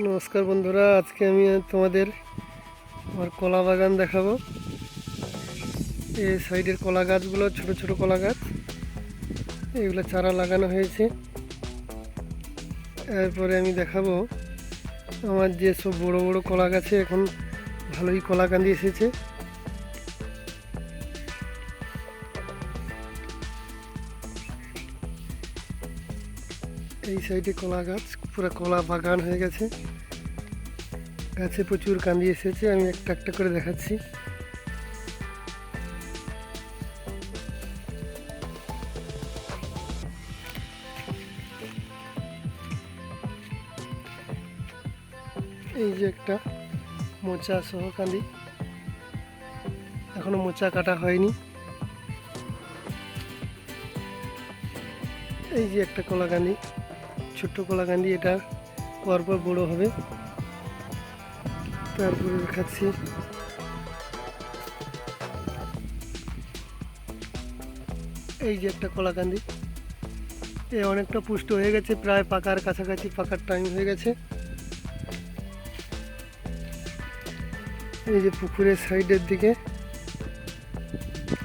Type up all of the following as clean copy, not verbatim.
নমস্কার বন্ধুরা, আজকে আমি তোমাদের আমার কলা বাগান দেখাবো। এই সাইডের কলা গাছগুলো ছোট ছোট কলা গাছ, এগুলো চারা লাগানো হয়েছে। এরপরে আমি দেখাবো আমার যে সব বড় বড় কলা গাছে এখন ভালোই কলা কাঁদি এসেছে। এই সাইডে কলা গাছ পুরো কলা বাগান হয়ে গেছে, গাছে প্রচুর কাঁদি এসেছে। আমি একটা একটা করে দেখাচ্ছি। এই যে একটা মোচা সহ কাঁদি, এখনো মোচা কাটা হয়নি। এই যে একটা কলা কাঁদি, ছোট্ট কলা কাঁদি, এটা পরপর বড় হবে। তারপরে দেখাচ্ছি এই যে একটা কলা কাঁদি, এ অনেকটা পুষ্ট হয়ে গেছে, প্রায় পাকার কাছাকাছি, পাকার টাইম হয়ে গেছে। এই যে পুকুরের সাইডের দিকে,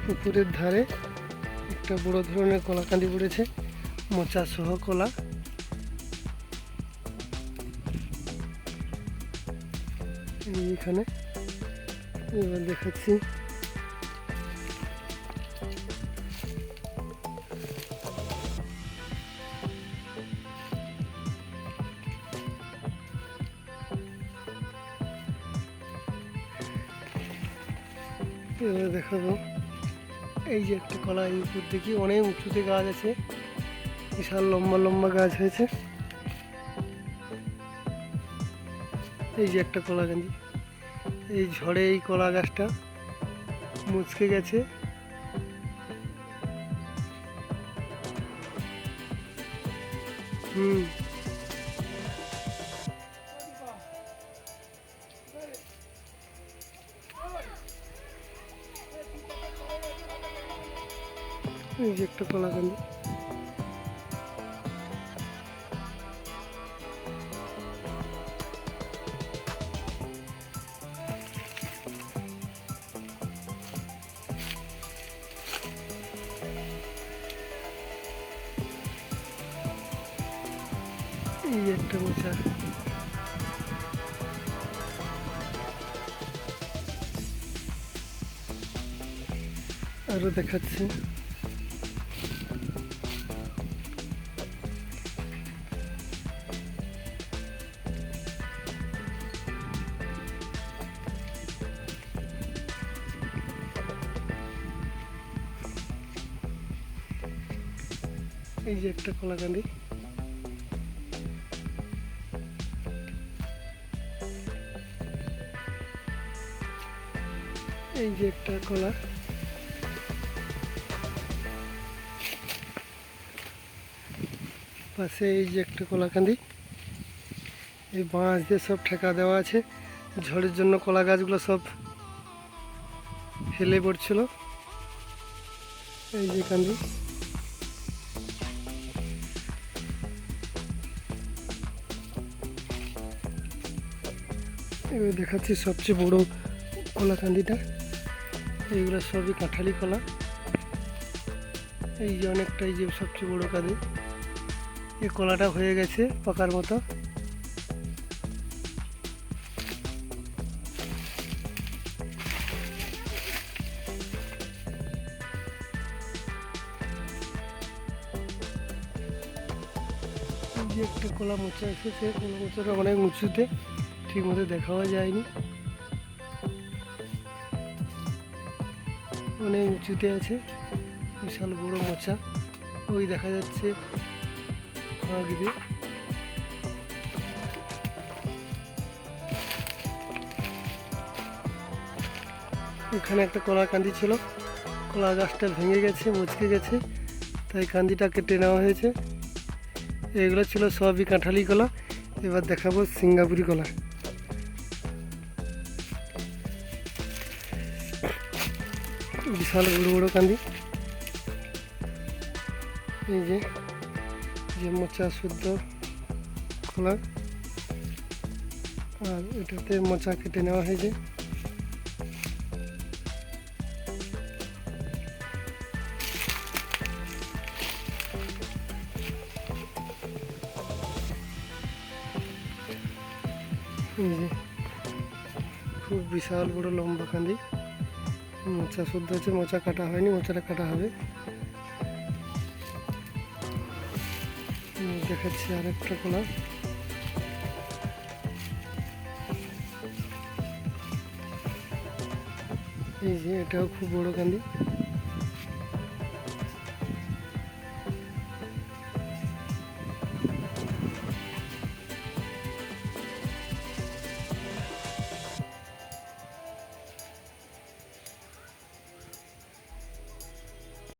পুকুরের ধারে একটা বড় ধরনের কলা কাঁদি পড়েছে, মোচা সহ কলা। এইখানে এবার দেখাচ্ছি এবার দেখাবো এই যে একটা কলা, এই উপর দেখি অনেক উঁচুতে গাছ আছে, বিশাল লম্বা লম্বা গাছ হয়েছে। এই যে একটা কলা কাঁদি, এই ঝড়ে এই কলা গাছটা মুচকে গেছে। এই যে একটা কলা কাঁদি, এই যে একটা মোচা। আরো দেখাচ্ছি এই যে একটা কলা কাঁদি, এই যে একটা কলা, পাশে এই যে একটা কলা কাঁদি। এই বাঁশ দিয়ে সব ঠেকা দেওয়া আছে, ঝড়ের জন্য কলা গাছগুলো সব হেলে পড়ছিল। এই যে কাঁদি, এবার দেখাচ্ছি সবচেয়ে বড় কলা কাঁদিটা। এইগুলো সবই কাঁঠালি কলা। এই যে অনেকটা, এই যে সবচেয়ে বড় কাঁদি, এই কলাটা হয়ে গেছে পাকার মতো। এই যে একটা কলা মোচা এসেছে, কলা মোচাটা অনেক উঁচুতে, ঠিক মতো দেখাও যায়নি, অনেক উঁচুতে আছে, বিশাল বড় মোচা। ওই দেখা যাচ্ছে ফাঁক দিয়ে। এখানে একটা কলা কাঁদি ছিল, কলা গাছটা ভেঙে গেছে, মুচকে গেছে, তাই কান্দিটা কেটে নেওয়া হয়েছে। এগুলো ছিল সবই কাঁঠালি কলা। এবার দেখাবো সিঙ্গাপুরি কলা। বিশাল বড় বড় কান্দি, এই যে মোচা শুদ্ধ খোলা। আর এটাতে মোচা কেটে নেওয়া হয়েছে। এই যে খুব বিশাল বড় লম্বা কান্দি, মোচা শুদ্ধ হচ্ছে, মোচা কাটা হয়নি, মোচাটা কাটা হবে। দেখাচ্ছি আর একটা কলা। এই যে এটাও খুব বড় কান্দি।